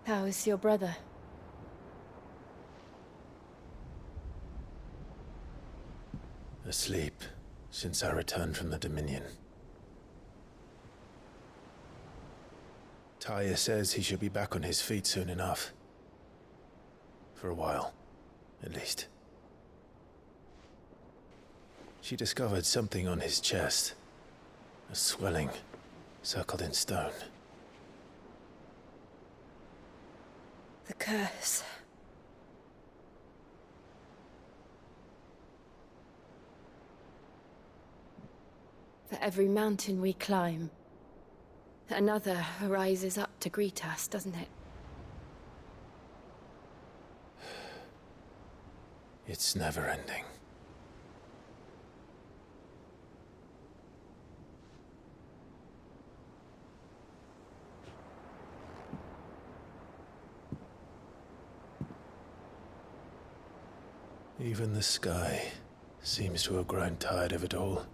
How is your brother? Asleep since I returned from the Dominion. Taya says he should be back on his feet soon enough. For a while, at least. She discovered something on his chest. A swelling, circled in stone. The curse. For every mountain we climb, another rises up to greet us, doesn't it? It's never ending. Even the sky seems to have grown tired of it all.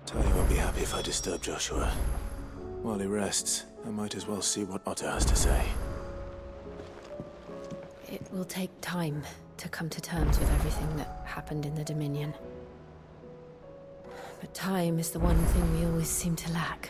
Tony won't be happy if I disturb Joshua. While he rests, I might as well see what Otto has to say. It will take time to come to terms with everything that happened in the Dominion. But time is the one thing we always seem to lack.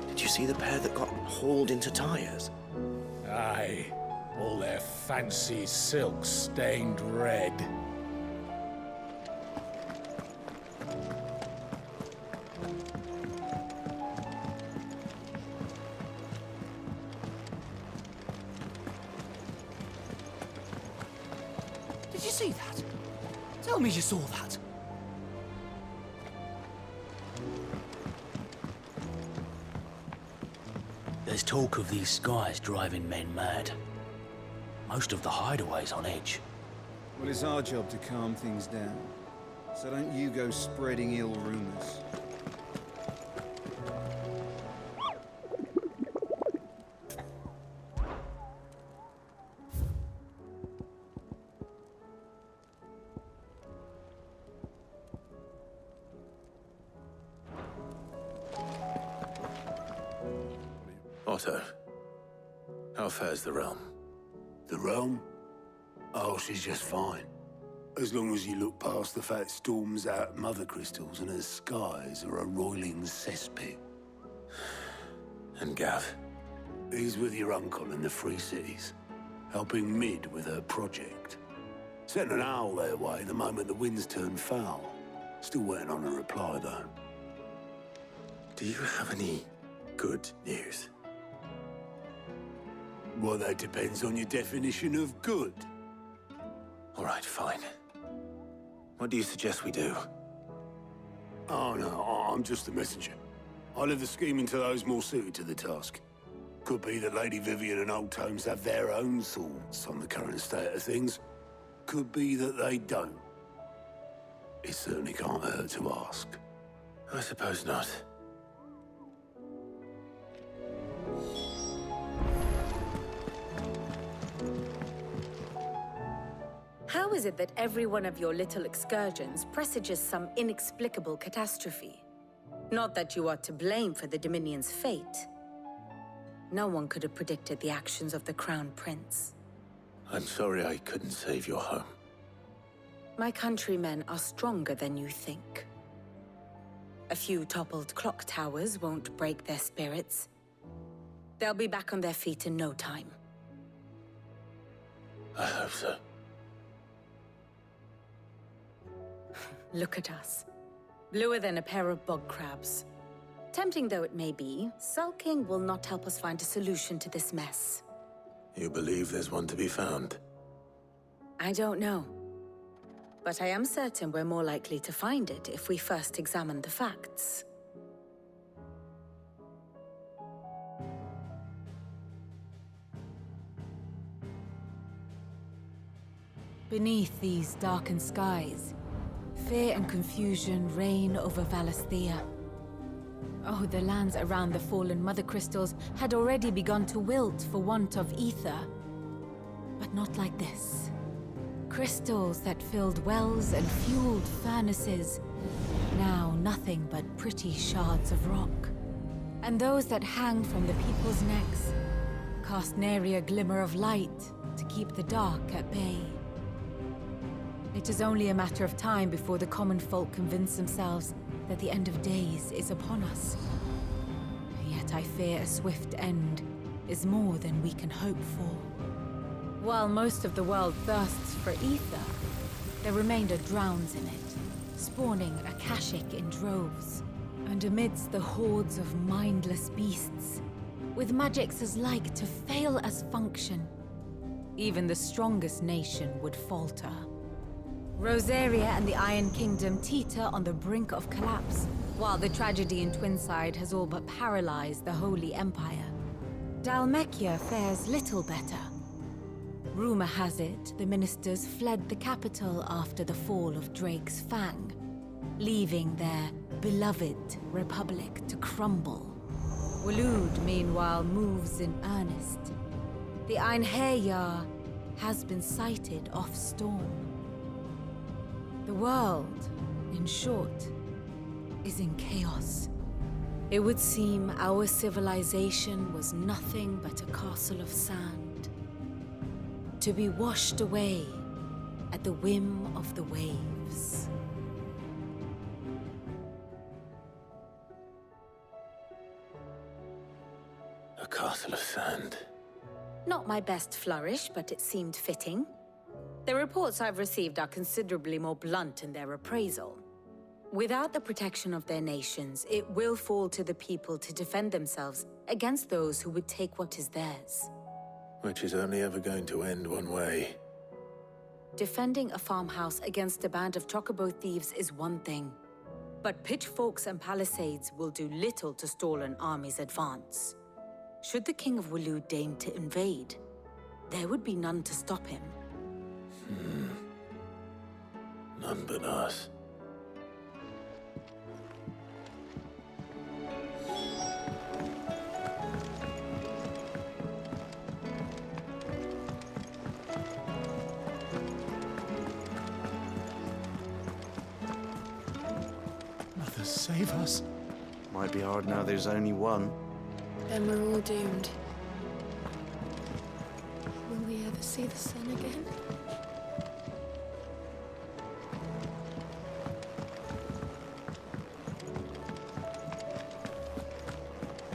Did you see the pair that got hauled into Taya's? Aye. All their fancy silks stained red. Did you see that? Tell me you saw that. There's talk of these skies driving men mad. Most of the hideaways on edge. Well, it's our job to calm things down. So don't you go spreading ill rumors. Otto, how fares the realm? The realm? Oh, she's just fine. As long as you look past the fact storms out mother crystals and her skies are a roiling cesspit. And Gav? He's with your uncle in the Free Cities, helping Mid with her project. Sent an owl their way the moment the winds turned foul. Still waiting on a reply, though. Do you have any good news? Well, that depends on your definition of good. All right, fine. What do you suggest we do? Oh, no, I'm just a messenger. I leave the scheming to those more suited to the task. Could be that Lady Vivian and Old Tomes have their own thoughts on the current state of things. Could be that they don't. It certainly can't hurt to ask. I suppose not. How How is it that every one of your little excursions presages some inexplicable catastrophe? Not that you are to blame for the Dominion's fate. No one could have predicted the actions of the Crown Prince. I'm sorry I couldn't save your home. My countrymen are stronger than you think. A few toppled clock towers won't break their spirits. They'll be back on their feet in no time. I hope so. Look at us. Bluer than a pair of bog crabs. Tempting though it may be, sulking will not help us find a solution to this mess. You believe there's one to be found? I don't know. But I am certain we're more likely to find it if we first examine the facts. Beneath these darkened skies, fear and confusion reign over Valisthea. Oh, the lands around the fallen Mother Crystals had already begun to wilt for want of ether. But not like this. Crystals that filled wells and fueled furnaces, now nothing but pretty shards of rock. And those that hang from the people's necks cast nary a glimmer of light to keep the dark at bay. It is only a matter of time before the common folk convince themselves that the end of days is upon us. Yet I fear a swift end is more than we can hope for. While most of the world thirsts for ether, the remainder drowns in it, spawning Akashic in droves. And amidst the hordes of mindless beasts, with magics as like to fail as function, even the strongest nation would falter. Rosaria and the Iron Kingdom teeter on the brink of collapse, while the tragedy in Twinside has all but paralyzed the Holy Empire. Dalmekia fares little better. Rumor has it the ministers fled the capital after the fall of Drake's Fang, leaving their beloved republic to crumble. Waloed, meanwhile, moves in earnest. The Einherjar has been sighted off-storm. The world, in short, is in chaos. It would seem our civilization was nothing but a castle of sand, to be washed away at the whim of the waves. A castle of sand. Not my best flourish, but it seemed fitting. The reports I've received are considerably more blunt in their appraisal. Without the protection of their nations, it will fall to the people to defend themselves against those who would take what is theirs. Which is only ever going to end one way. Defending a farmhouse against a band of chocobo thieves is one thing, but pitchforks and palisades will do little to stall an army's advance. Should the King of Waloed deign to invade, there would be none to stop him. None but us. Mother, save us. Might be hard now there's only one. Then we're all doomed. Will we ever see the sun again?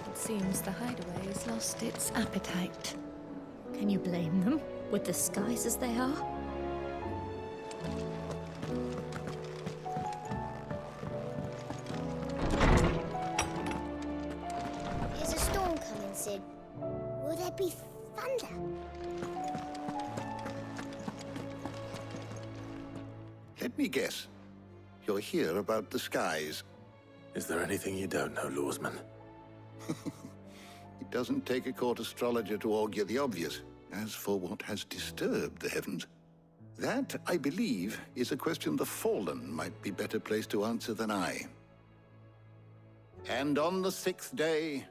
It seems the hideaway has lost its appetite. Can you blame them, with the skies as they are? There's a storm coming, Sid. Will there be thunder? Let me guess. You're here about the skies. Is there anything you don't know, Lawsman? It doesn't take a court astrologer to augur the obvious. As for what has disturbed the heavens, that, I believe, is a question the Fallen might be better placed to answer than I. And on the 6th day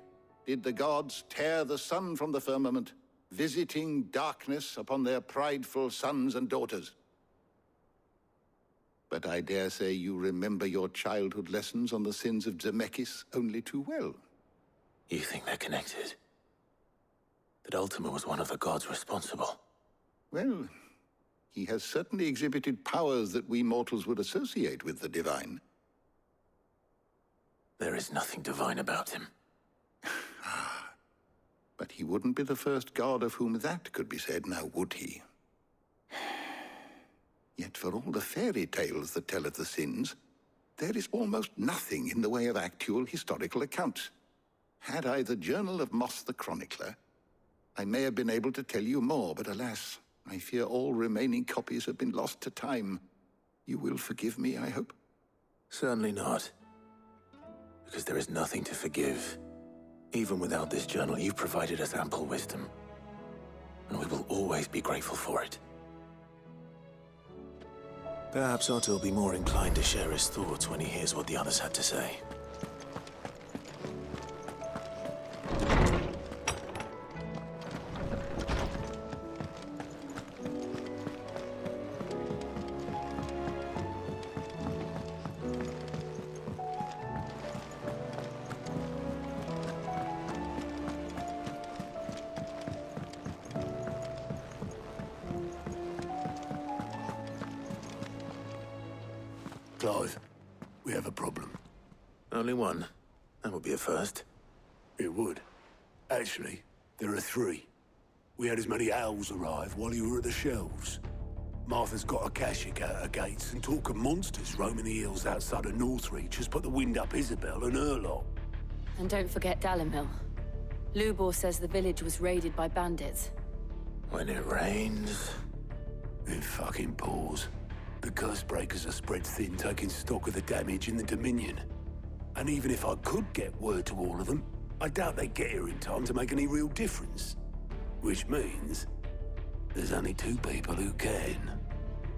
did the gods tear the sun from the firmament, visiting darkness upon their prideful sons and daughters. But I dare say you remember your childhood lessons on the sins of Zemeckis only too well. You think they're connected? That Ultima was one of the gods responsible? Well, he has certainly exhibited powers that we mortals would associate with the divine. There is nothing divine about him. But he wouldn't be the first god of whom that could be said, now would he? Yet for all the fairy tales that tell of the sins, there is almost nothing in the way of actual historical accounts. Had I the Journal of Moss the Chronicler, I may have been able to tell you more, but alas, I fear all remaining copies have been lost to time. You will forgive me, I hope? Certainly not. Because there is nothing to forgive. Even without this journal, you've provided us ample wisdom. And we will always be grateful for it. Perhaps Otto will be more inclined to share his thoughts when he hears what the others had to say. Clive, we have a problem. Only one. That would be a first. It would. Actually, there are three. We had as many owls arrive while you were at the shelves. Martha's got a Akashic out her gates, and talk of monsters roaming the hills outside of Northreach has put the wind up Isabel and her lot. And don't forget Dalimil. Lubor says the village was raided by bandits. When it rains... It fucking pours. The curse breakers are spread thin, taking stock of the damage in the Dominion. And even if I could get word to all of them, I doubt they'd get here in time to make any real difference. Which means there's only two people who can.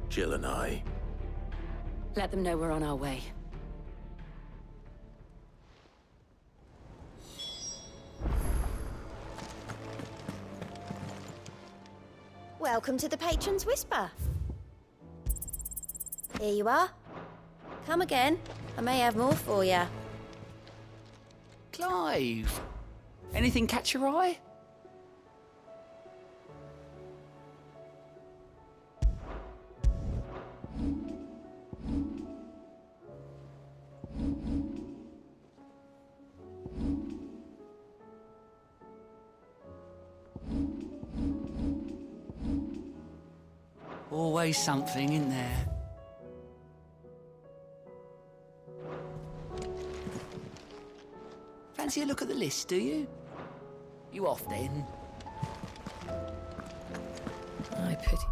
Jill and I. Let them know we're on our way. Welcome to the Patron's Whisper. Here you are. Come again. I may have more for you. Clive! Anything catch your eye? Always something in there. Fancy a look at the list, do you? You off then? I pity.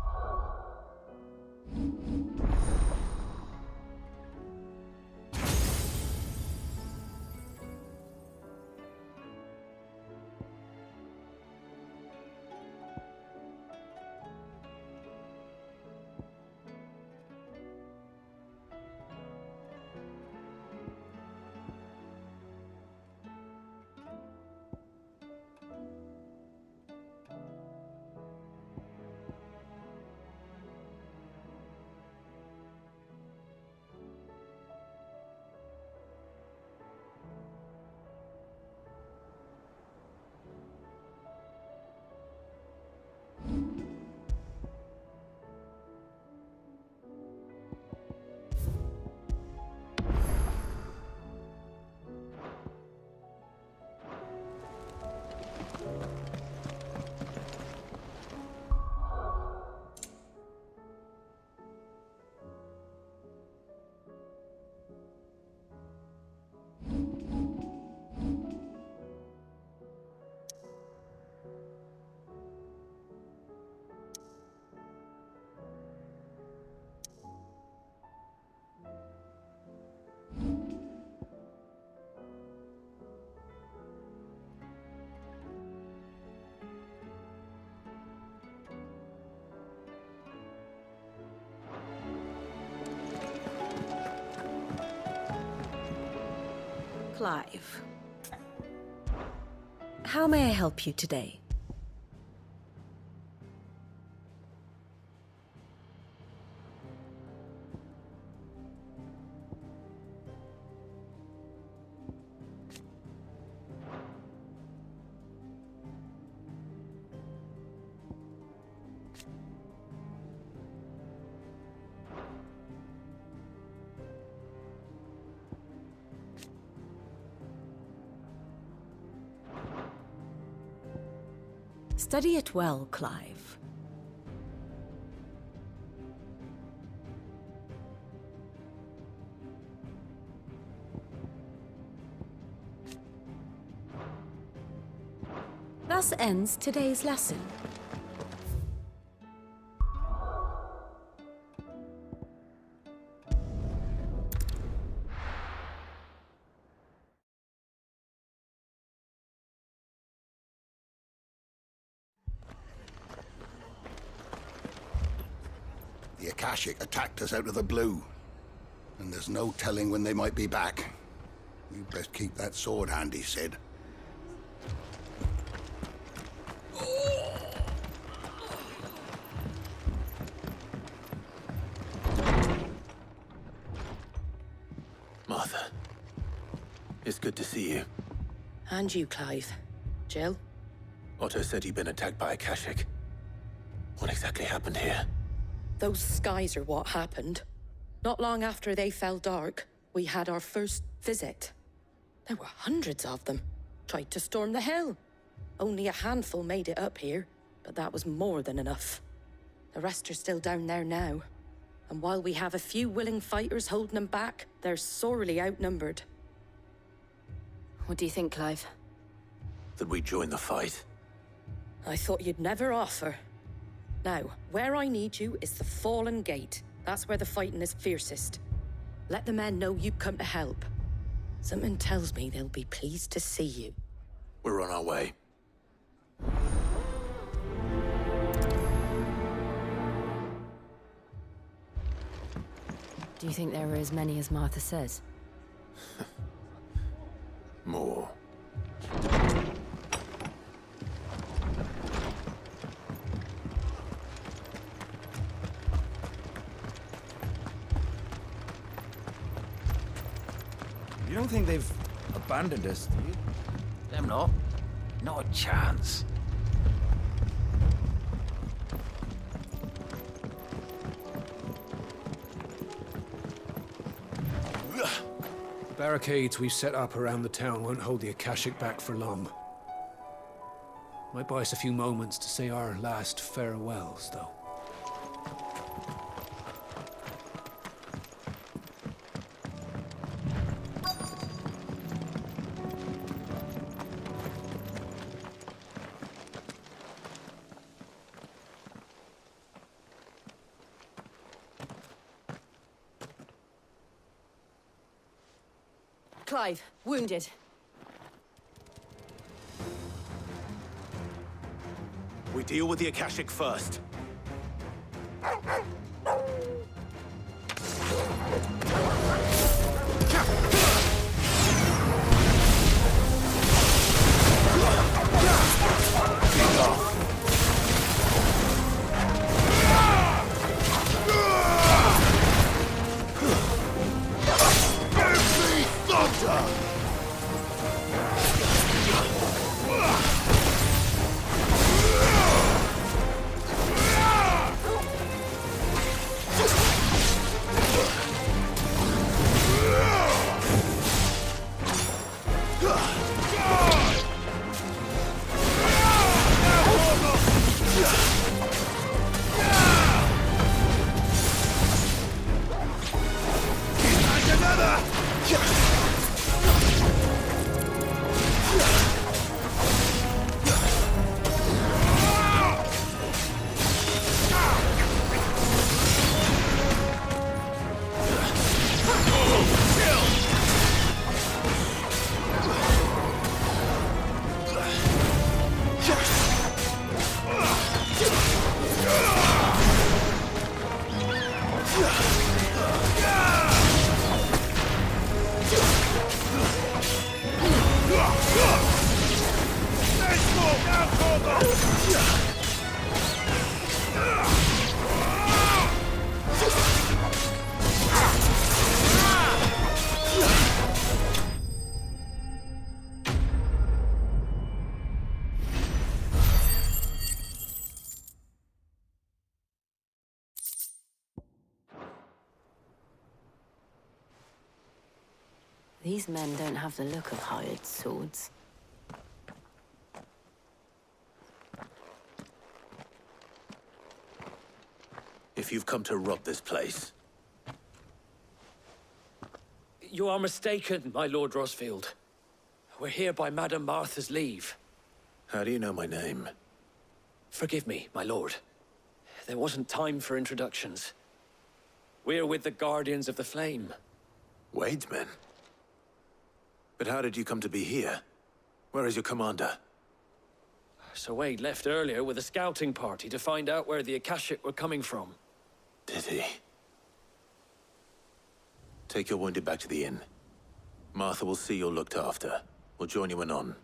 Clive. How may I help you today? Study it well, Clive. Thus ends today's lesson. The Akashic attacked us out of the blue, and there's no telling when they might be back. You best keep that sword handy, Sid. Martha, it's good to see you. And you, Clive. Jill? Otto said you'd been attacked by Akashic. What exactly happened here? Those skies are what happened. Not long after they fell dark, we had our first visit. There were hundreds of them. Tried to storm the hill. Only a handful made it up here, but that was more than enough. The rest are still down there now. And while we have a few willing fighters holding them back, they're sorely outnumbered. What do you think, Clive? That we join the fight? I thought you'd never offer. Now, where I need you is the Fallen Gate. That's where the fighting is fiercest. Let the men know you've come to help. Something tells me they'll be pleased to see you. We're on our way. Do you think there are as many as Martha says? More. You don't think they've abandoned us, do you? Them not. Not a chance. The barricades we've set up around the town won't hold the Akashic back for long. Might buy us a few moments to say our last farewells, though. Clive, wounded. We deal with the Akashic first. These men don't have the look of hired swords. if you've come to rob this place. You are mistaken, my Lord Rosfield. We're here by Madame Martha's leave. How do you know my name? Forgive me, my lord. There wasn't time for introductions. We're with the Guardians of the Flame. Wade's men? But how did you come to be here? Where is your commander? Sir Wade left earlier with a scouting party to find out where the Akashic were coming from. Did he? Take your wounded back to the inn. Martha will see you're looked after. We'll join you anon.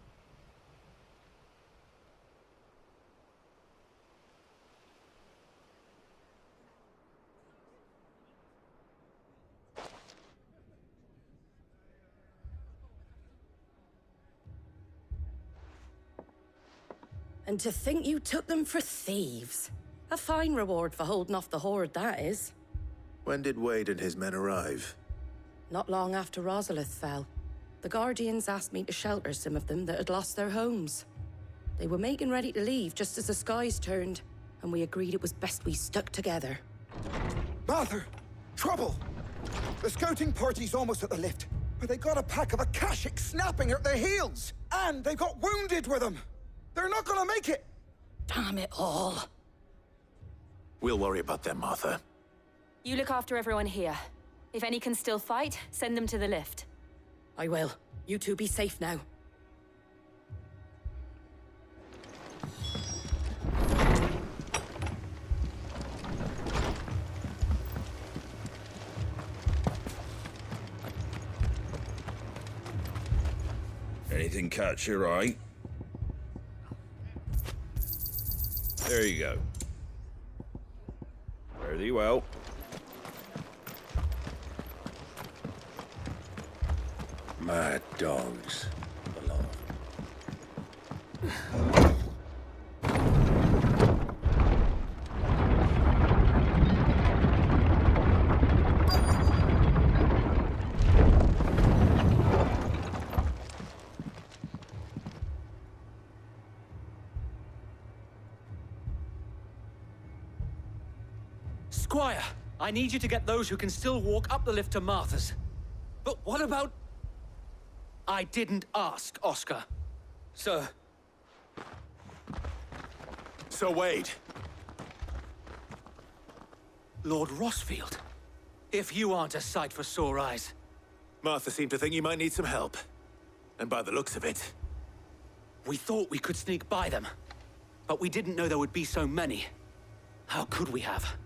And to think you took them for thieves. A fine reward for holding off the horde, that is. When did Wade and his men arrive? Not long after Rosalith fell. The Guardians asked me to shelter some of them that had lost their homes. They were making ready to leave just as the skies turned, and we agreed it was best we stuck together. Martha! Trouble! The scouting party's almost at the lift, but they got a pack of Akashic snapping at their heels! And they got wounded with them! They're not gonna make it! Damn it all. We'll worry about them, Martha. You look after everyone here. If any can still fight, send them to the lift. I will. You two be safe now. Anything catch your eye? There you go. Fare thee well. Mad dogs. Squire, I need you to get those who can still walk up the lift to Martha's. But what about... I didn't ask, Oscar. Sir. Sir Wade. Lord Rosfield. If you aren't a sight for sore eyes. Martha seemed to think you might need some help. And by the looks of it... We thought we could sneak by them. But we didn't know there would be so many. How could we have?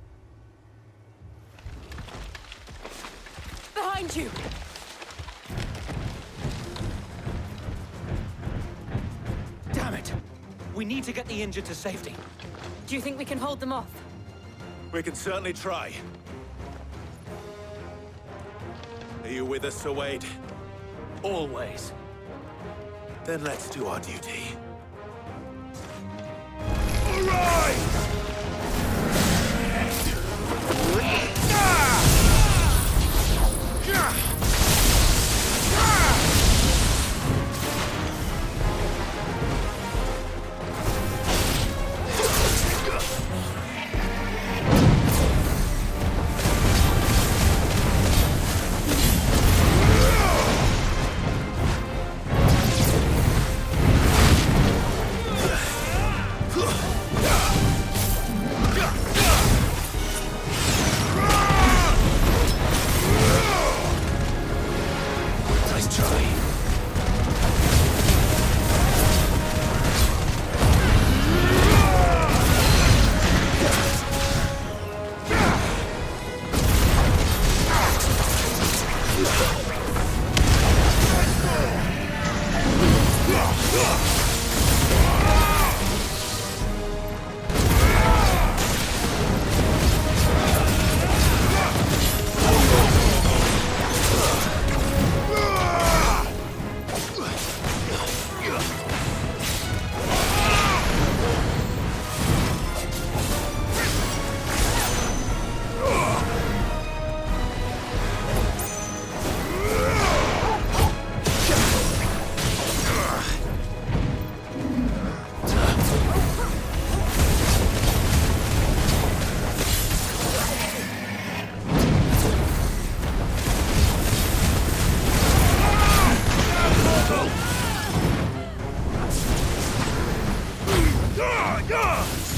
Behind you! Damn it! We need to get the injured to safety. Do you think we can hold them off? We can certainly try. Are you with us, Sir Wade? Always. Then let's do our duty. All right!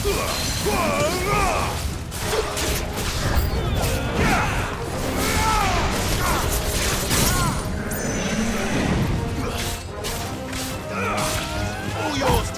All yours,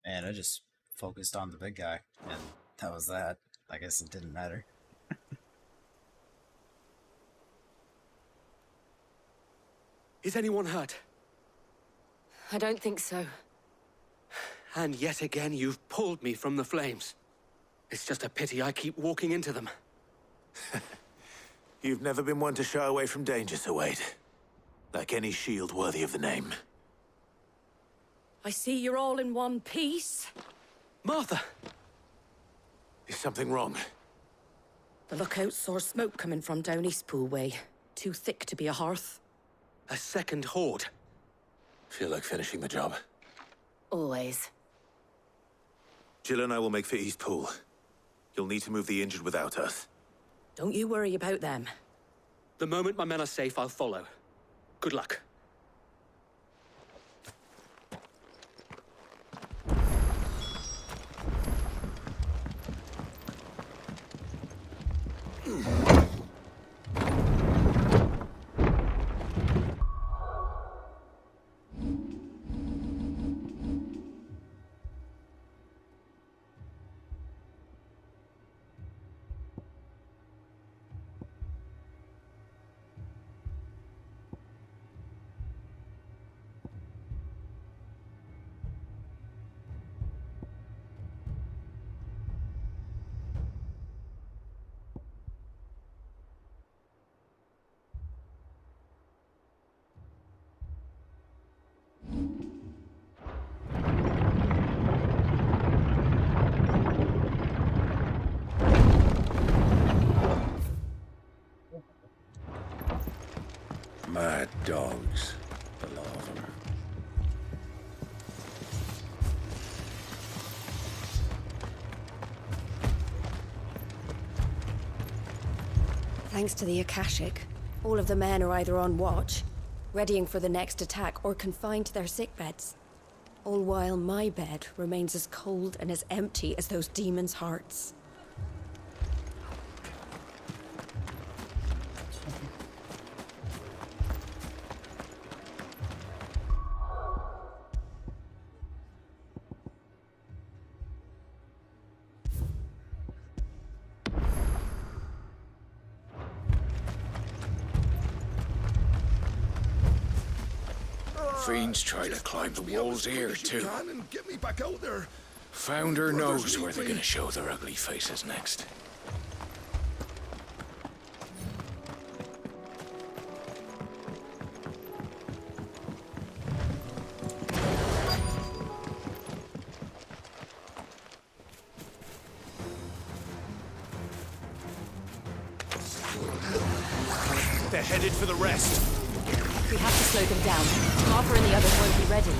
Man, I just focused on the big guy, and that was that. I guess it didn't matter. Is anyone hurt? I don't think so. And yet again, you've pulled me from the flames. It's just a pity I keep walking into them. You've never been one to shy away from danger, Sir Wade. Like any shield worthy of the name. I see you're all in one piece. Martha! Is something wrong? The lookout saw smoke coming from down Eastpool way. Too thick to be a hearth. A second horde. Feel like finishing the job. Always. Jill and I will make for Eastpool. You'll need to move the injured without us. Don't you worry about them. The moment my men are safe, I'll follow. Good luck. Mad dogs. The lot of them. Thanks to the Akashic, all of the men are either on watch, readying for the next attack, or confined to their sickbeds. All while my bed remains as cold and as empty as those demons' hearts. Fiends try to climb the walls here, too. And get me back out there. Founder knows where they're gonna show their ugly faces next. They're headed for the rest. We have to slow them down. Martha and the others won't be ready.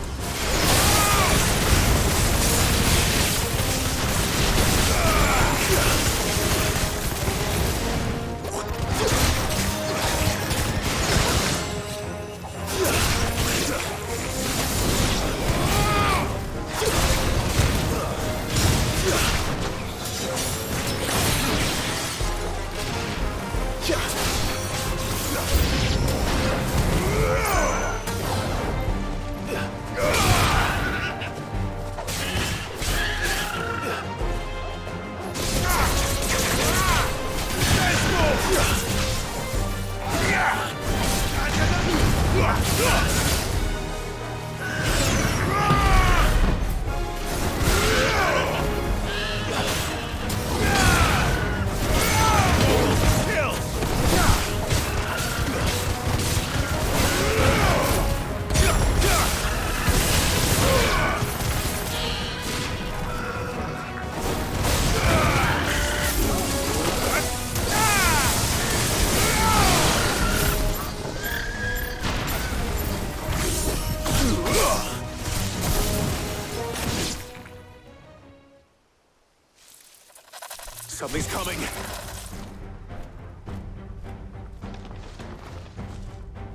Something's coming!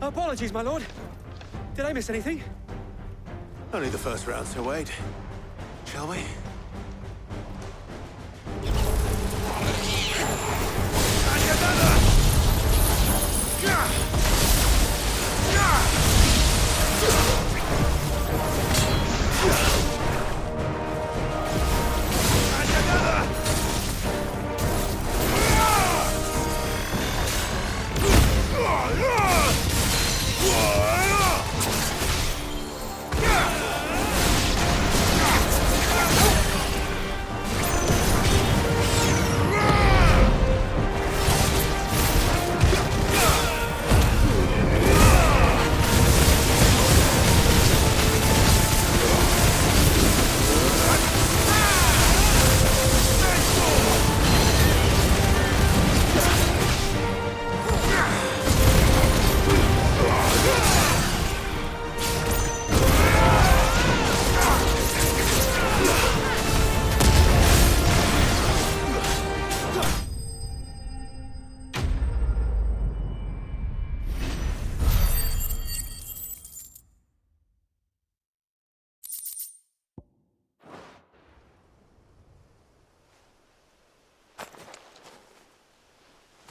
Apologies, my lord. Did I miss anything? Only the first round, so wait. Shall we?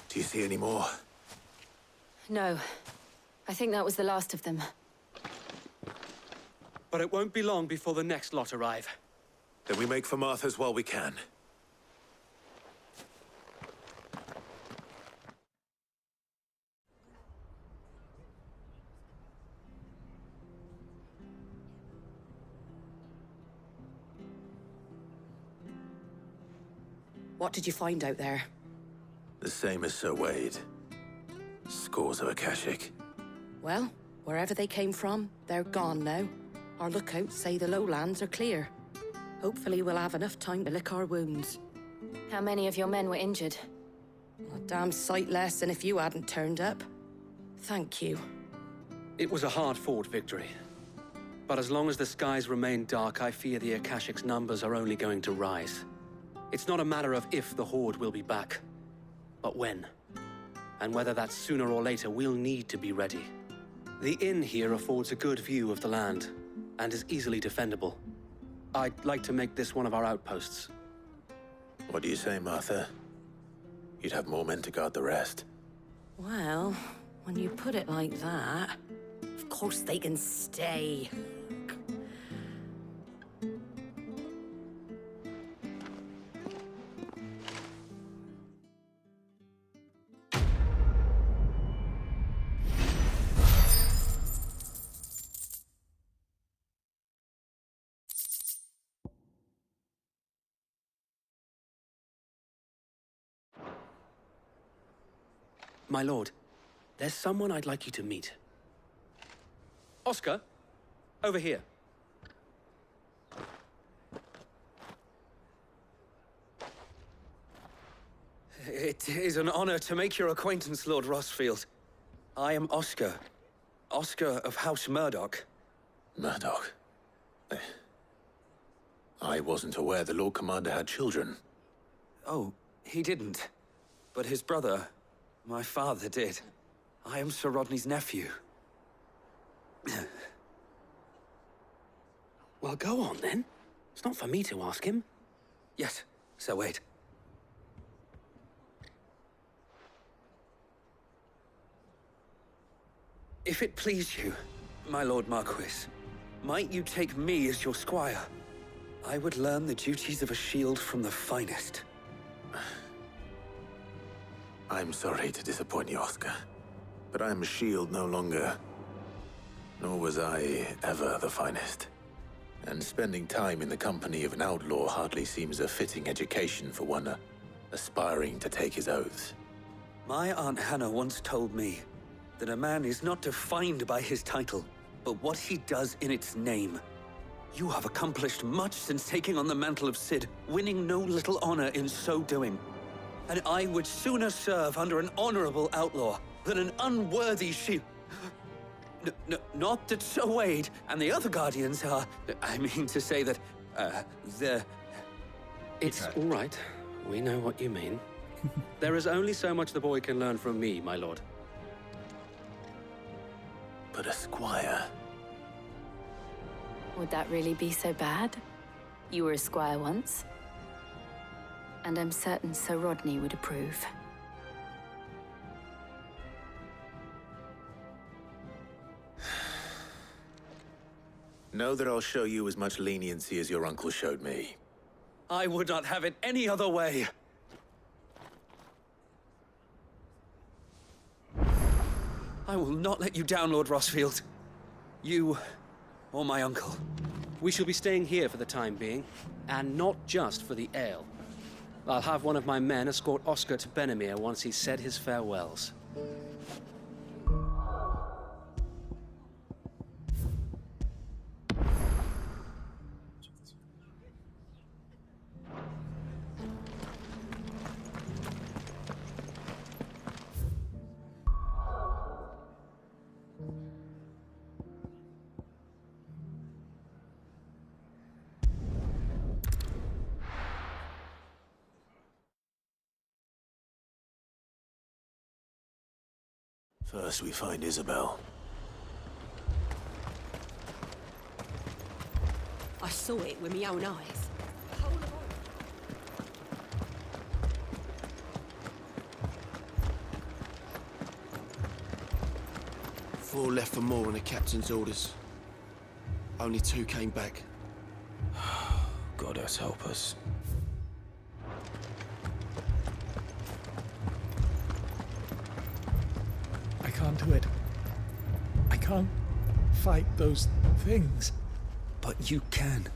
Do you see any more? No. I think that was the last of them. But it won't be long before the next lot arrive. Then we make for Martha's while we can. What did you find out there? The same as Sir Wade. Scores of Akashic. Well, wherever they came from, they're gone now. Our lookouts say the lowlands are clear. Hopefully we'll have enough time to lick our wounds. How many of your men were injured? A damn sight less than if you hadn't turned up. Thank you. It was a hard-fought victory. But as long as the skies remain dark, I fear the Akashic's numbers are only going to rise. It's not a matter of if the Horde will be back, but when. And whether that's sooner or later, we'll need to be ready. The inn here affords a good view of the land, and is easily defendable. I'd like to make this one of our outposts. What do you say, Martha? You'd have more men to guard the rest. Well, when you put it like that, of course they can stay. My lord, there's someone I'd like you to meet. Oscar, over here. It is an honor to make your acquaintance, Lord Rossfield. I am Oscar. Oscar of House Murdoch. Murdoch? I wasn't aware the Lord Commander had children. Oh, he didn't. But his brother, my father, did. I am Sir Rodney's nephew. Well, go on, then. It's not for me to ask him. Yes, Sir Wade. If it please you, my Lord Marquis, might you take me as your squire? I would learn the duties of a shield from the finest. I'm sorry to disappoint you, Oscar, but I'm a shield no longer. Nor was I ever the finest. And spending time in the company of an outlaw hardly seems a fitting education for one aspiring to take his oaths. My Aunt Hannah once told me that a man is not defined by his title, but what he does in its name. You have accomplished much since taking on the mantle of Cid, winning no little honor in so doing. And I would sooner serve under an honorable outlaw than an unworthy shield. Not that Sir Wade and the other Guardians are... I mean to say that, they're... It's all right. We know what you mean. There is only so much the boy can learn from me, my lord. But a squire... Would that really be so bad? You were a squire once. And I'm certain Sir Rodney would approve. Know that I'll show you as much leniency as your uncle showed me. I would not have it any other way. I will not let you down, Lord Rossfield. You or my uncle. We shall be staying here for the time being, and not just for the ale. I'll have one of my men escort Oscar to Benimir once he's said his farewells. First we find Isabel. I saw it with my own eyes. Four left for more on the captain's orders. Only 2 came back. God help us. I can't do it. I can't fight those things. But you can.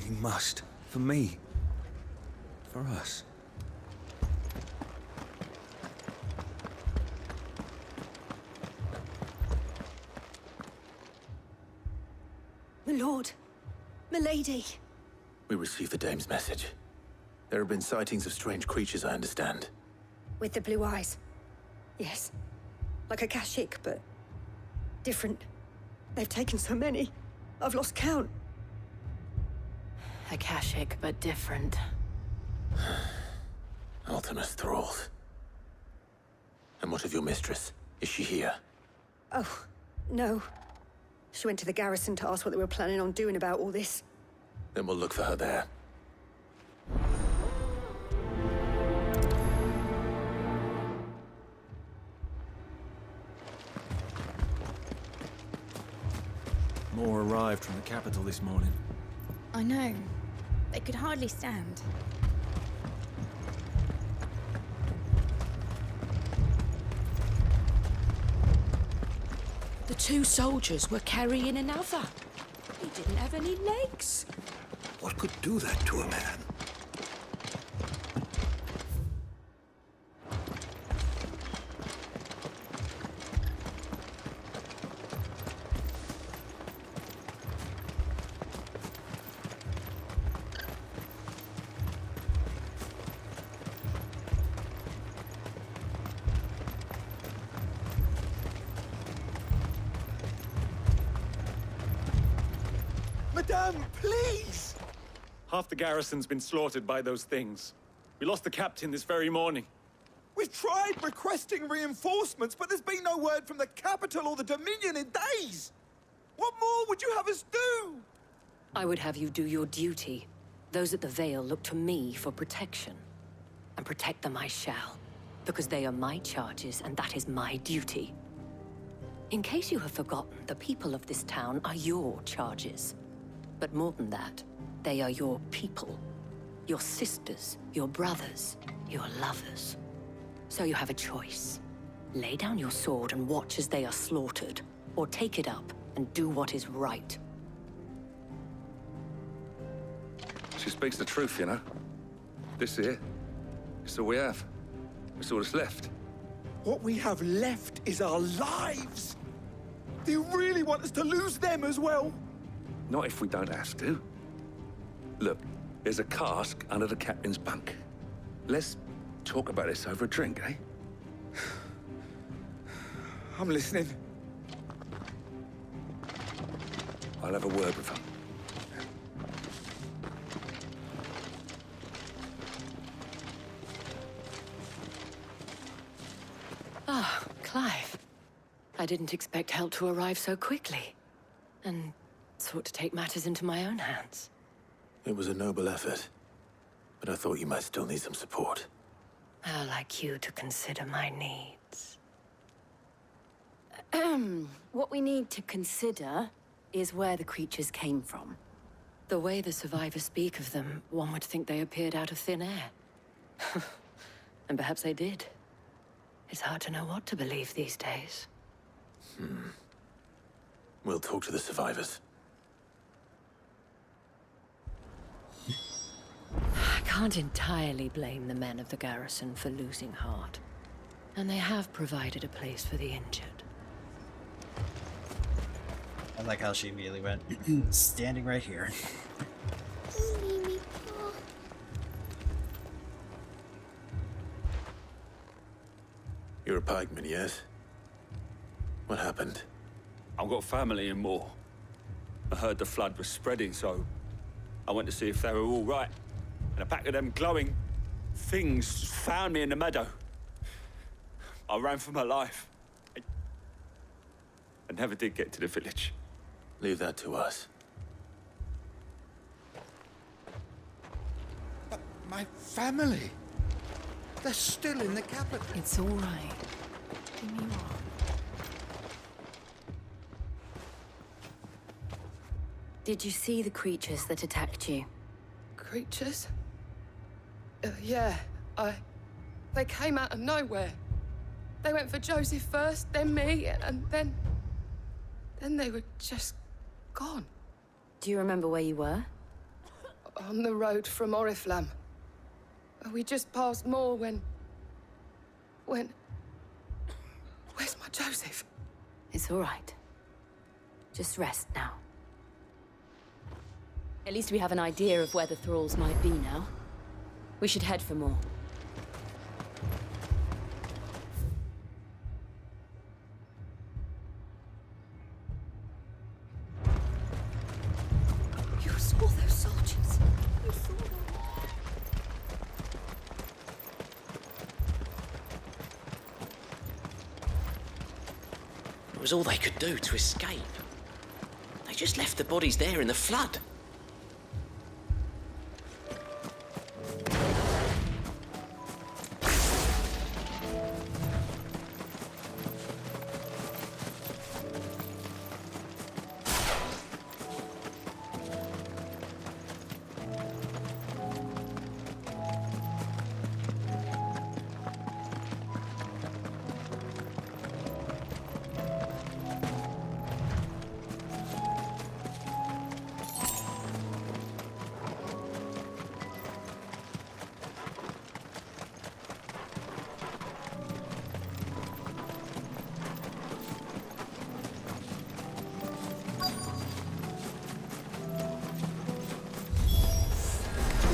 You must. For me. For us. My lord. My lady. We received the dame's message. There have been sightings of strange creatures, I understand. With the blue eyes. Yes. Like a Kashik, but different. They've taken so many. I've lost count. Akashic, but different. Ultimus thralls. And what of your mistress? Is she here? Oh, no. She went to the garrison to ask what they were planning on doing about all this. Then we'll look for her there. More arrived from the capital this morning. I know. They could hardly stand. The 2 soldiers were carrying another. He didn't have any legs. What could do that to a man? Madame, please! Half the garrison's been slaughtered by those things. We lost the captain this very morning. We've tried requesting reinforcements, but there's been no word from the capital or the Dominion in days! What more would you have us do? I would have you do your duty. Those at the Vale look to me for protection. And protect them I shall. Because they are my charges, and that is my duty. In case you have forgotten, the people of this town are your charges. But more than that, they are your people. Your sisters, your brothers, your lovers. So you have a choice. Lay down your sword and watch as they are slaughtered, or take it up and do what is right. She speaks the truth, you know. This here, it's all we have. It's all that's left. What we have left is our lives! Do you really want us to lose them as well? Not if we don't have to. Look, there's a cask under the captain's bunk. Let's talk about this over a drink, eh? I'm listening. I'll have a word with him. Clive. I didn't expect help to arrive so quickly, and sought to take matters into my own hands. It was a noble effort, but I thought you might still need some support. How like you to consider my needs. What we need to consider is where the creatures came from. The way the survivors speak of them, one would think they appeared out of thin air. And perhaps they did. It's hard to know what to believe these days. We'll talk to the survivors. I can't entirely blame the men of the garrison for losing heart. And they have provided a place for the injured. I like how she immediately went, standing right here. You're a pikeman, yes? What happened? I've got family in Moor. I heard the flood was spreading, so I went to see if they were all right. And a pack of them glowing things found me in the meadow. I ran for my life. I never did get to the village. Leave that to us. But my family... They're still in the capital. It's all right. Give me one. Did you see the creatures that attacked you? Creatures? Yeah, They came out of nowhere. They went for Joseph first, then me, and then they were just gone. Do you remember where you were? On the road from Oriflamme. We just passed Moor when... Where's my Joseph? It's all right. Just rest now. At least we have an idea of where the thralls might be now. We should head for more. You saw those soldiers. You saw them. It was all they could do to escape. They just left the bodies there in the flood.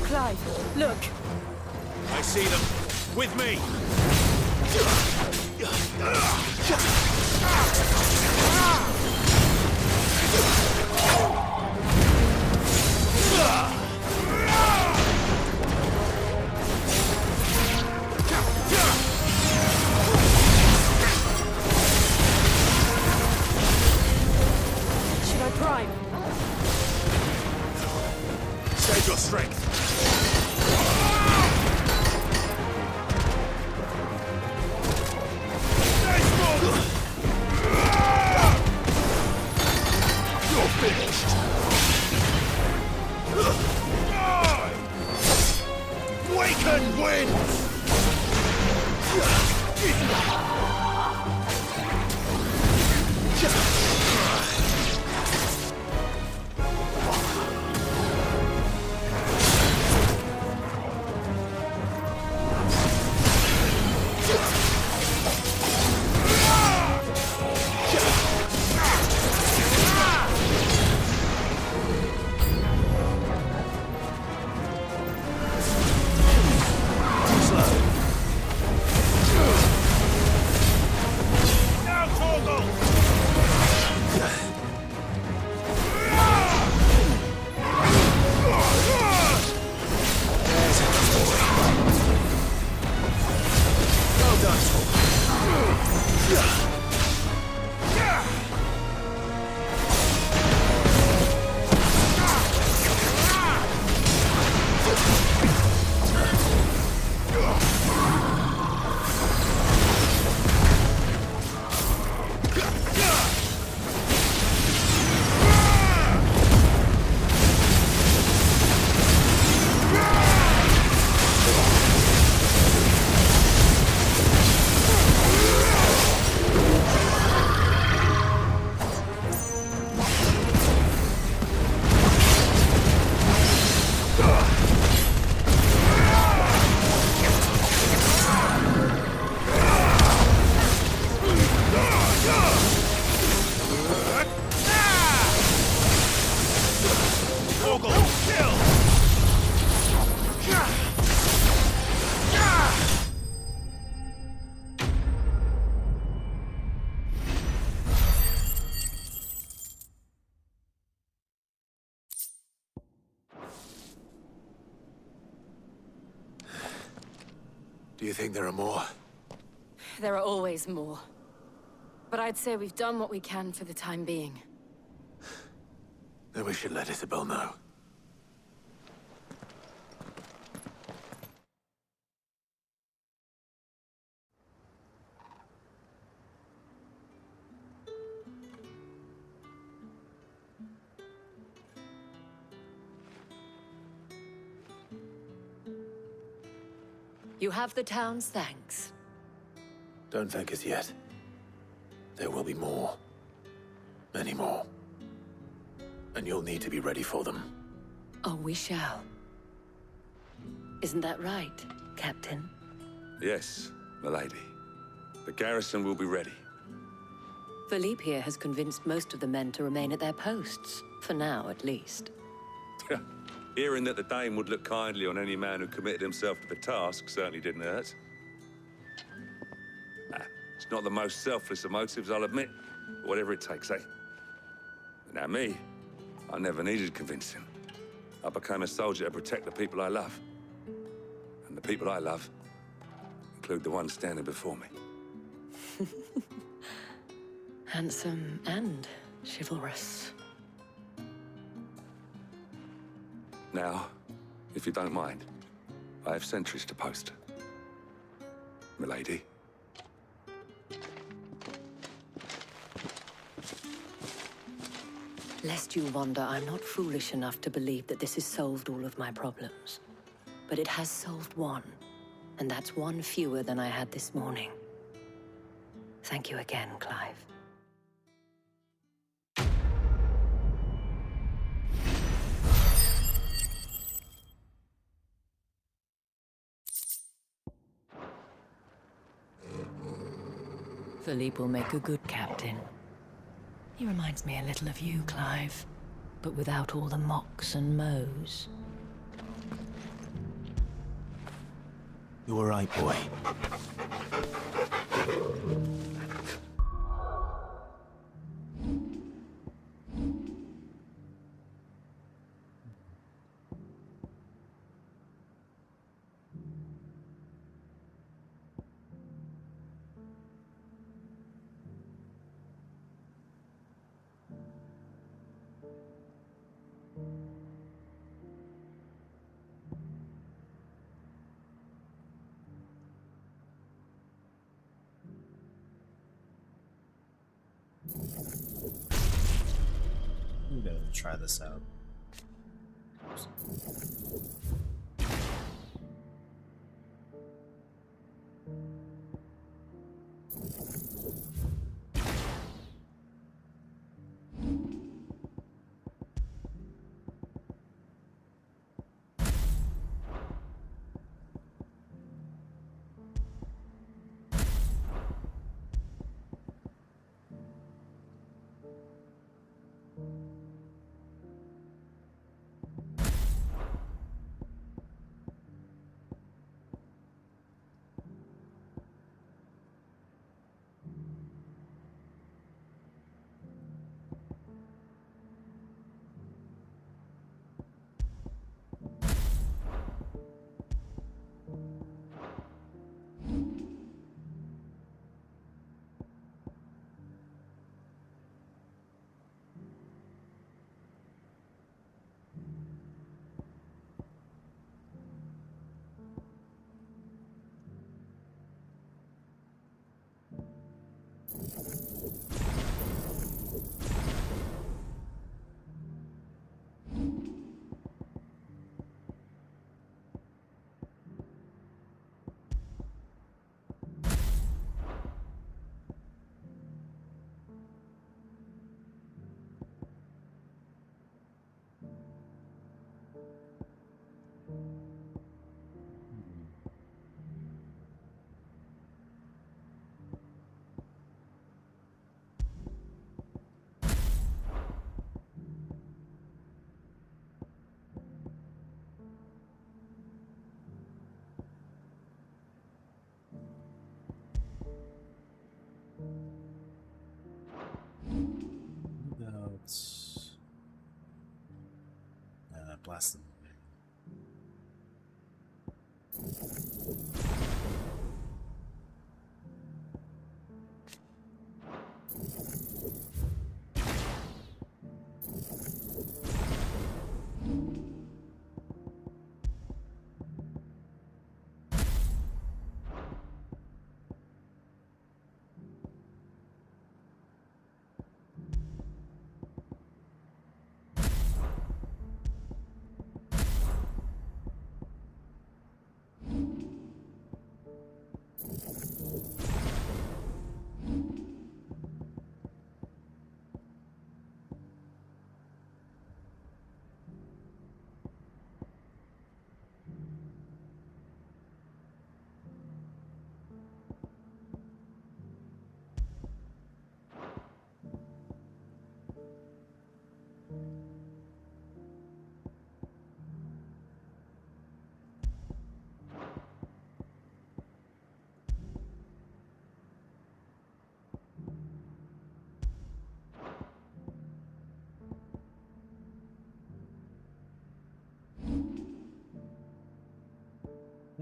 Clive, look. I see them. With me. Should I prime? Save your strength. You're finished. Wake and win! Do you think there are more? There are always more. But I'd say we've done what we can for the time being. Then we should let Isabel know. You have the town's thanks. Don't thank us yet. There will be more. Many more. And you'll need to be ready for them. Oh, we shall. Isn't that right, Captain? Yes, milady. The garrison will be ready. Philippe here has convinced most of the men to remain at their posts. For now, at least. Hearing that the Dane would look kindly on any man who committed himself to the task certainly didn't hurt. It's not the most selfless of motives, I'll admit. But whatever it takes, eh? Now me, I never needed convincing. I became a soldier to protect the people I love. And the people I love include the one standing before me. Handsome and chivalrous. Now, if you don't mind, I have sentries to post. Milady. Lest you wonder, I'm not foolish enough to believe that this has solved all of my problems. But it has solved one, and that's one fewer than I had this morning. Thank you again, Clive. Philippe will make a good captain. He reminds me a little of you, Clive, but without all the mocks and mows. You all right, boy? I'm gonna try this out. Blast them.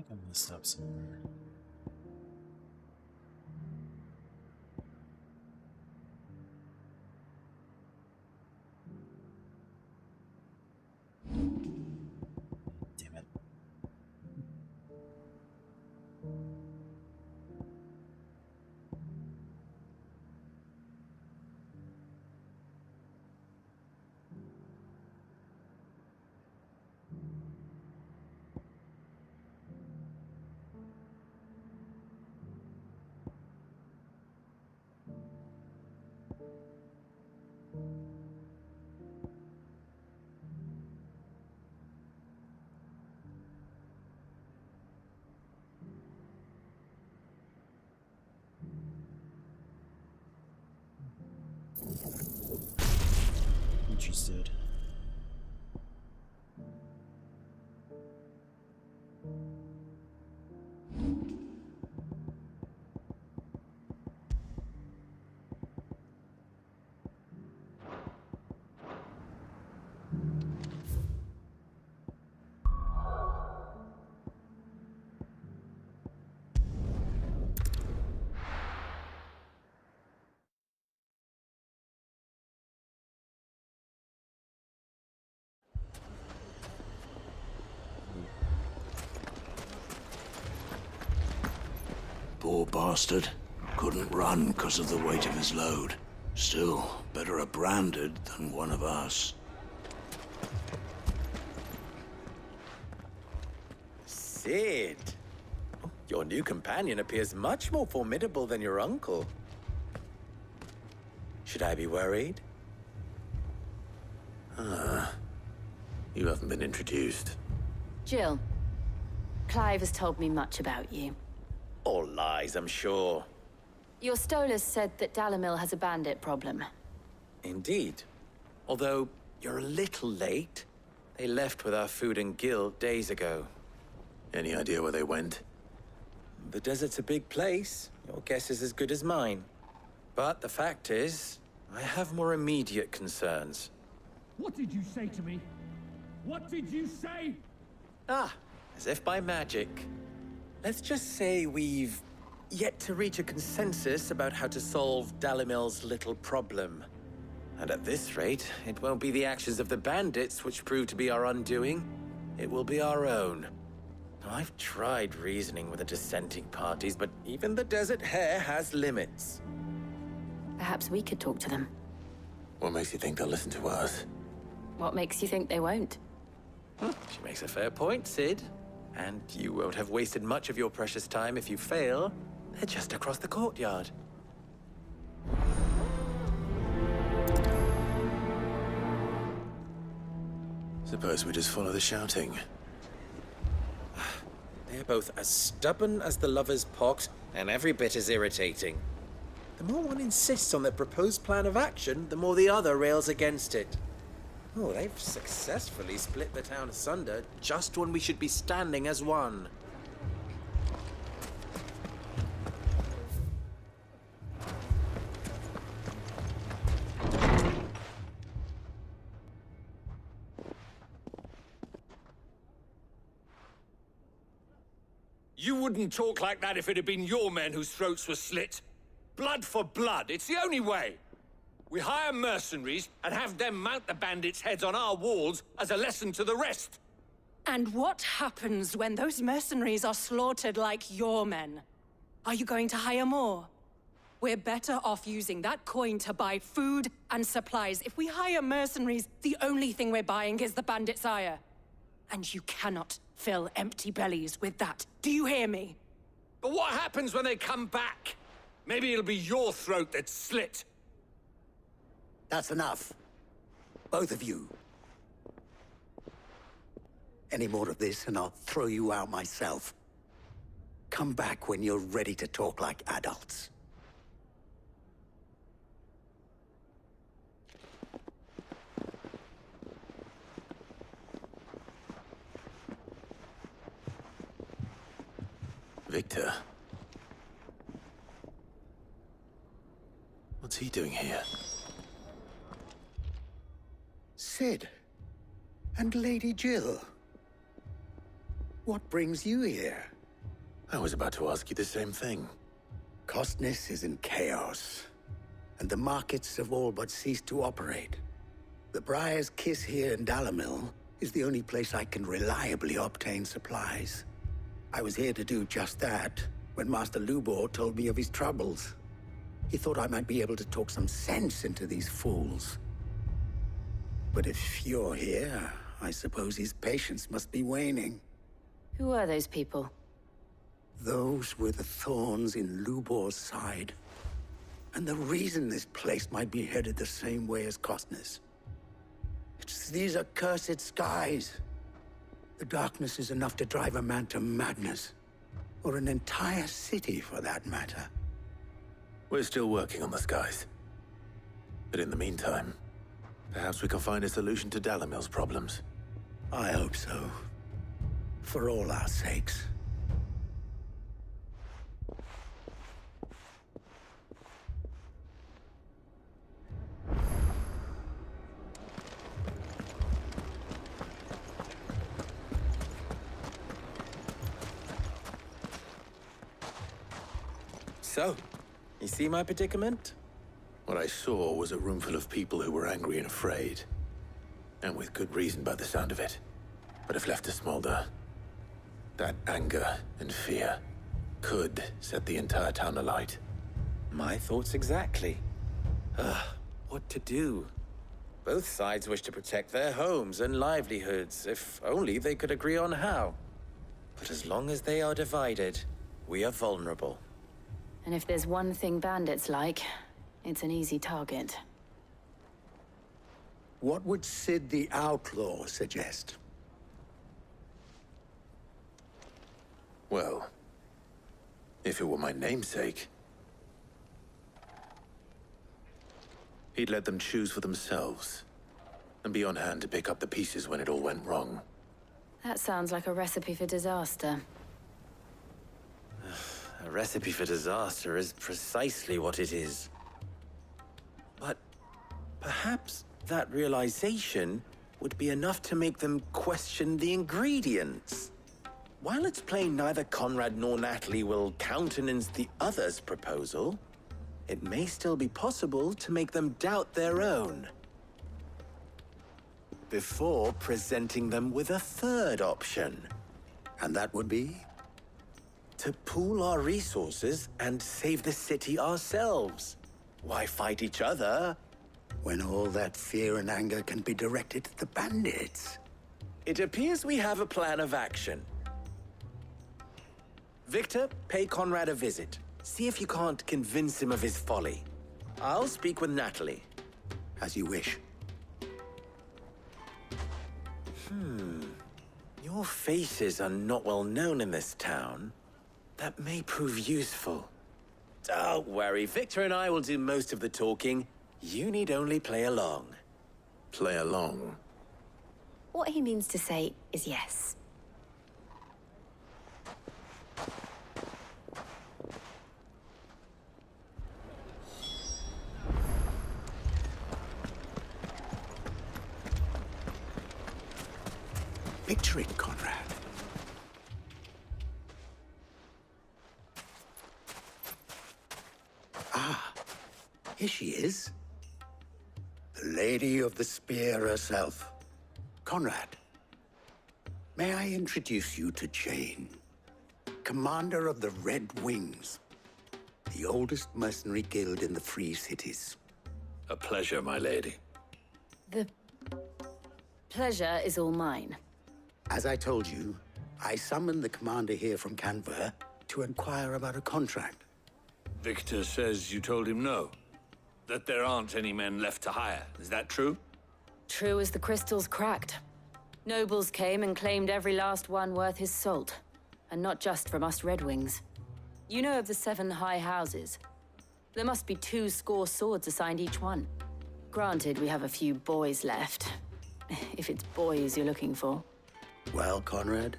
think I messed up somewhere. Damn it. Interested. Poor bastard. Couldn't run because of the weight of his load. Still, better a branded than one of us. Sid! Your new companion appears much more formidable than your uncle. Should I be worried? You haven't been introduced. Jill, Clive has told me much about you. All lies, I'm sure. Your Stolas said that Dalamil has a bandit problem. Indeed. Although, you're a little late. They left with our food and guild days ago. Any idea where they went? The desert's a big place. Your guess is as good as mine. But the fact is, I have more immediate concerns. What did you say to me? What did you say? Ah, as if by magic. Let's just say we've yet to reach a consensus about how to solve Dalimil's little problem. And at this rate, it won't be the actions of the bandits which prove to be our undoing. It will be our own. I've tried reasoning with the dissenting parties, but even the Desert Hare has limits. Perhaps we could talk to them. What makes you think they'll listen to us? What makes you think they won't? She makes a fair point, Sid. And you won't have wasted much of your precious time if you fail. They're just across the courtyard. Suppose we just follow the shouting. They're both as stubborn as the lover's pox, and every bit as irritating. The more one insists on their proposed plan of action, the more the other rails against it. Oh, they've successfully split the town asunder just when we should be standing as one. You wouldn't talk like that if it had been your men whose throats were slit. Blood for blood, it's the only way. We hire mercenaries and have them mount the bandits' heads on our walls as a lesson to the rest. And what happens when those mercenaries are slaughtered like your men? Are you going to hire more? We're better off using that coin to buy food and supplies. If we hire mercenaries, the only thing we're buying is the bandits' ire. And you cannot fill empty bellies with that. Do you hear me? But what happens when they come back? Maybe it'll be your throat that's slit. That's enough. Both of you. Any more of this and I'll throw you out myself. Come back when you're ready to talk like adults. Victor. What's he doing here? Sid. And Lady Jill. What brings you here? I was about to ask you the same thing. Costness is in chaos, and the markets have all but ceased to operate. The Briar's Kiss here in Dalamil is the only place I can reliably obtain supplies. I was here to do just that when Master Lubor told me of his troubles. He thought I might be able to talk some sense into these fools. But if you're here, I suppose his patience must be waning. Who are those people? Those were the thorns in Lubor's side. And the reason this place might be headed the same way as Costness. It's these accursed skies. The darkness is enough to drive a man to madness. Or an entire city, for that matter. We're still working on the skies. But in the meantime, perhaps we can find a solution to Dalamil's problems. I hope so. For all our sakes. So, you see my predicament? What I saw was a room full of people who were angry and afraid. And with good reason by the sound of it. But if left to smolder, that anger and fear could set the entire town alight. My thoughts exactly. What to do? Both sides wish to protect their homes and livelihoods, if only they could agree on how. But as long as they are divided, we are vulnerable. And if there's one thing bandits like, it's an easy target. What would Sid the Outlaw suggest? Well, if it were my namesake, he'd let them choose for themselves, and be on hand to pick up the pieces when it all went wrong. That sounds like a recipe for disaster. A recipe for disaster is precisely what it is. But perhaps that realization would be enough to make them question the ingredients. While it's plain neither Conrad nor Natalie will countenance the other's proposal, it may still be possible to make them doubt their own. Before presenting them with a third option. And that would be? To pool our resources and save the city ourselves. Why fight each other? When all that fear and anger can be directed at the bandits. It appears we have a plan of action. Victor, pay Conrad a visit. See if you can't convince him of his folly. I'll speak with Natalie. As you wish. Your faces are not well known in this town. That may prove useful. Don't worry, Victor and I will do most of the talking. You need only play along. Play along? What he means to say is yes. Picture it, Conrad. Ah, here she is. The Lady of the Spear herself. Conrad, may I introduce you to Jane, commander of the Red Wings, the oldest mercenary guild in the Free Cities. A pleasure, my lady. The pleasure is all mine. As I told you, I summoned the commander here from Canver to inquire about a contract. Victor says you told him no. That there aren't any men left to hire. Is that true? True as the crystals cracked. Nobles came and claimed every last one worth his salt. And not just from us Red Wings. You know of the 7 high houses. There must be 2 swords assigned each one. Granted, we have a few boys left. If it's boys you're looking for. Well, Conrad,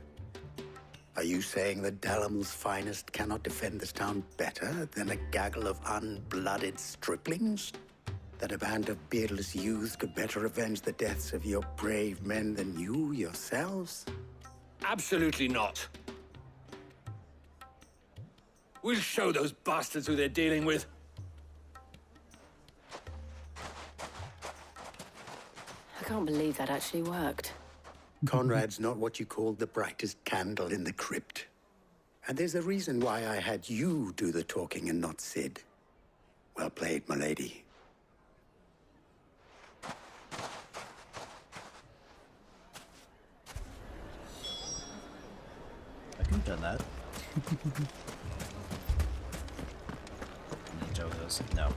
are you saying that Dalamil's finest cannot defend this town better than a gaggle of unblooded striplings? That a band of beardless youths could better avenge the deaths of your brave men than you yourselves? Absolutely not. We'll show those bastards who they're dealing with. I can't believe that actually worked. Conrad's not what you call the brightest candle in the crypt. And there's a reason why I had you do the talking and not Sid. Well played, my lady. I could have done that. Joe goes, no.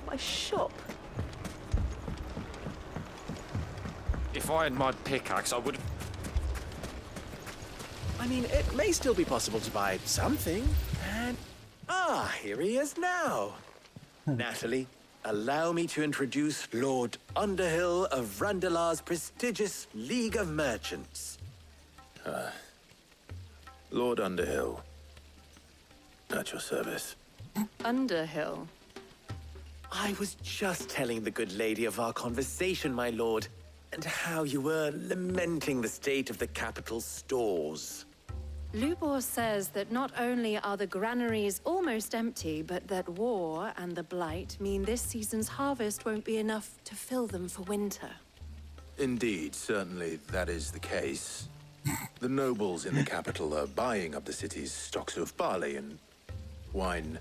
My shop. If I had my pickaxe, I would have... I mean, it may still be possible to buy something, and... Ah, here he is now. Natalie, allow me to introduce Lord Underhill of Randalar's prestigious League of Merchants. Lord Underhill. At your service. Underhill. I was just telling the good lady of our conversation, my lord, and how you were lamenting the state of the capital's stores. Lubor says that not only are the granaries almost empty, but that war and the Blight mean this season's harvest won't be enough to fill them for winter. Indeed, certainly that is the case. The nobles in the capital are buying up the city's stocks of barley and wine,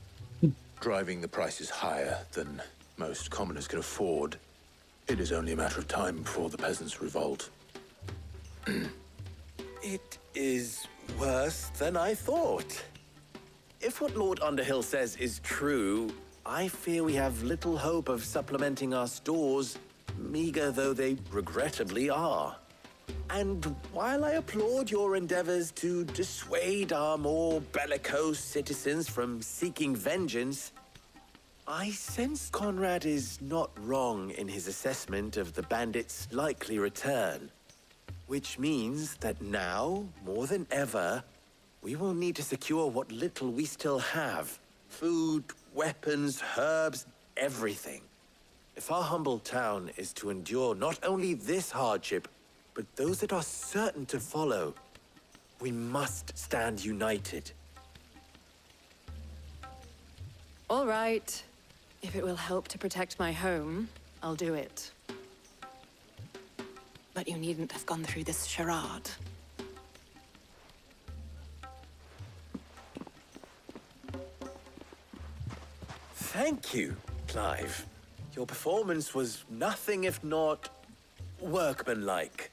driving the prices higher than most commoners can afford. It is only a matter of time before the peasants revolt. It is worse than I thought. If what Lord Underhill says is true, I fear we have little hope of supplementing our stores, meager though they regrettably are. And while I applaud your endeavors to dissuade our more bellicose citizens from seeking vengeance, I sense Conrad is not wrong in his assessment of the bandits' likely return. Which means that now, more than ever, we will need to secure what little we still have. Food, weapons, herbs, everything. If our humble town is to endure not only this hardship, but those that are certain to follow, we must stand united. All right. If it will help to protect my home, I'll do it. But you needn't have gone through this charade. Thank you, Clive. Your performance was nothing if not workmanlike.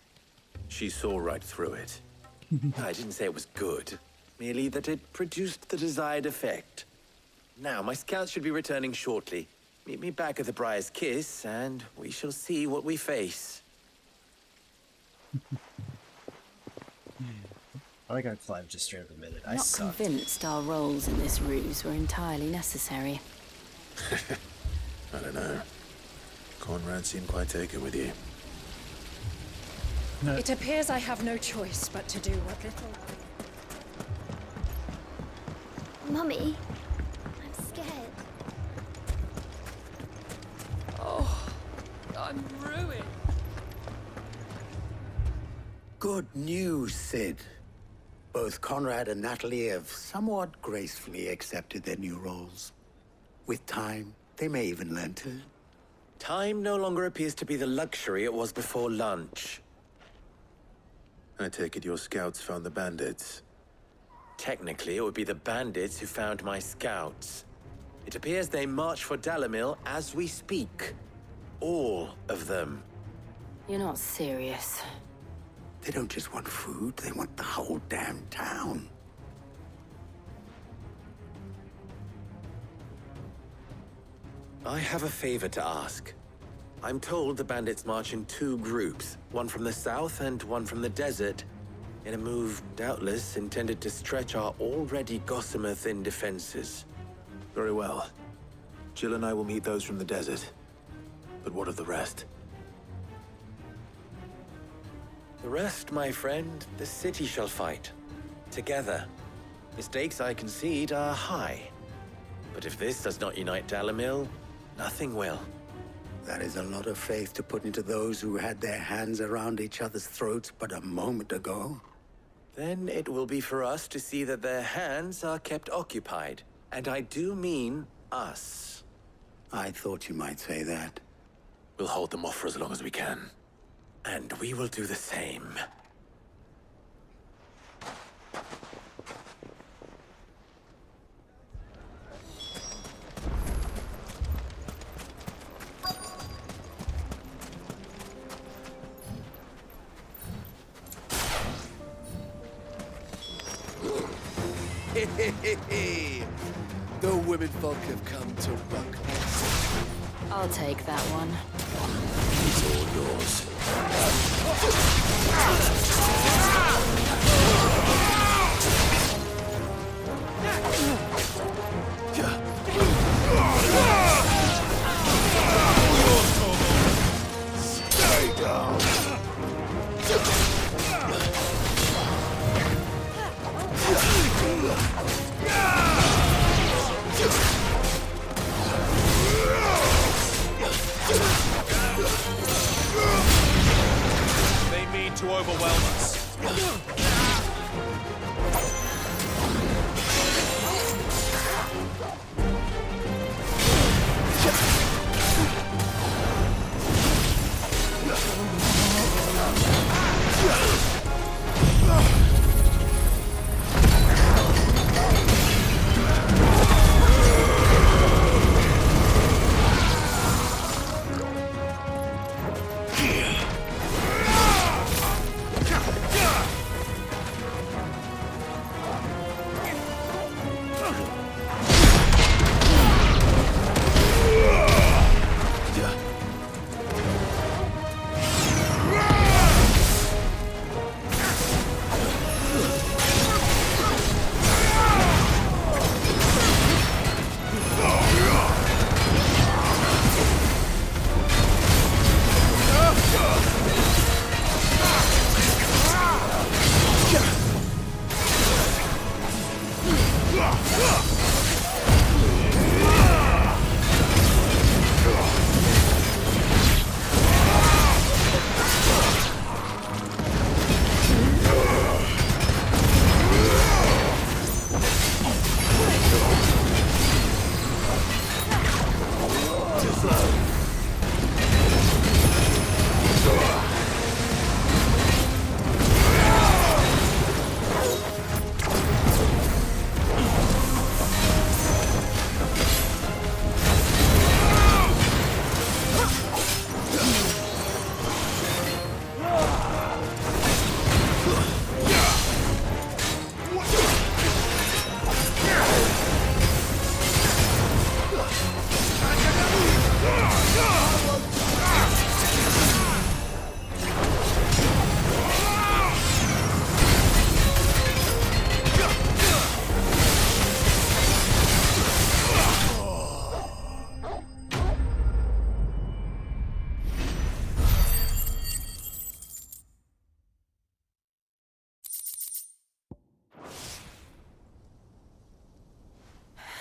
She saw right through it. I didn't say it was good, merely that it produced the desired effect. Now, my scouts should be returning shortly. Meet me back at the Briar's Kiss, and we shall see what we face. I like how Clive just straight up admitted, I Not sucked. convinced our roles in this ruse were entirely necessary. I don't know. Conrad seemed quite taken with you. It appears I have no choice but to do what little... Mummy, I'm scared. Oh, I'm ruined. Good news, Sid. Both Conrad and Natalie have somewhat gracefully accepted their new roles. With time, they may even learn to... Time no longer appears to be the luxury it was before lunch. I take it your scouts found the bandits. Technically, it would be the bandits who found my scouts. It appears they march for Dalimil as we speak. All of them. You're not serious. They don't just want food, they want the whole damn town. I have a favor to ask. I'm told the bandits march in two groups, one from the south and one from the desert, in a move doubtless intended to stretch our already gossamer-thin defenses. Very well. Jill and I will meet those from the desert. But what of the rest? The rest, my friend, the city shall fight. Together. Mistakes, I concede, are high. But if this does not unite Dalimil, nothing will. That is a lot of faith to put into those who had their hands around each other's throats but a moment ago. Then it will be for us to see that their hands are kept occupied. And I do mean us. I thought you might say that. We'll hold them off for as long as we can. And we will do the same. The women folk have come to rock. I'll take that one. It's all yours. Stay down. They mean to overwhelm us.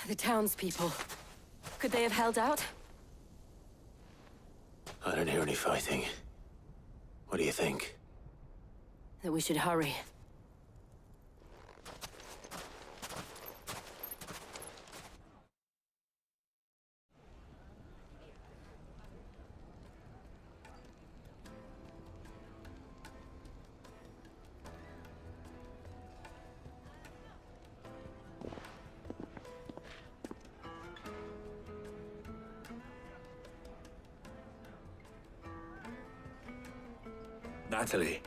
The townspeople. Could they have held out? I don't hear any fighting. What do you think? That we should hurry. Natalie,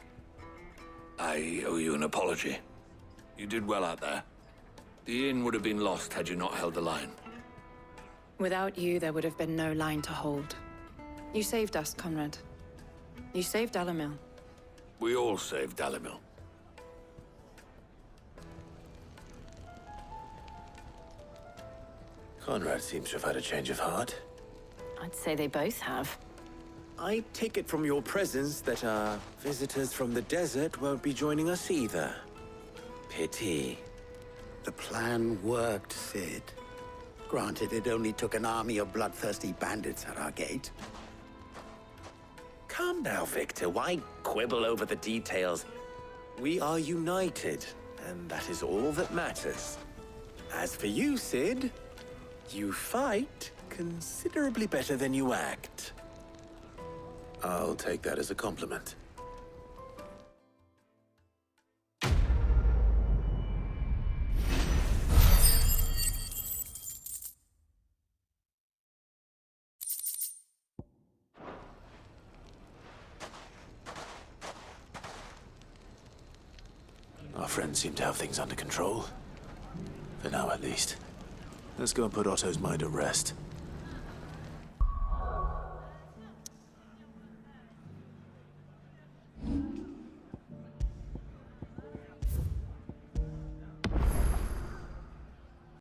I owe you an apology. You did well out there. The inn would have been lost had you not held the line. Without you, there would have been no line to hold. You saved us, Conrad. You saved Dalimil. We all saved Dalimil. Conrad seems to have had a change of heart. I'd say they both have. I take it from your presence that our visitors from the desert won't be joining us either. Pity. The plan worked, Sid. Granted, it only took an army of bloodthirsty bandits at our gate. Calm now, Victor. Why quibble over the details? We are united, and that is all that matters. As for you, Sid, you fight considerably better than you act. I'll take that as a compliment. Our friends seem to have things under control. For now, at least. Let's go and put Otto's mind at rest.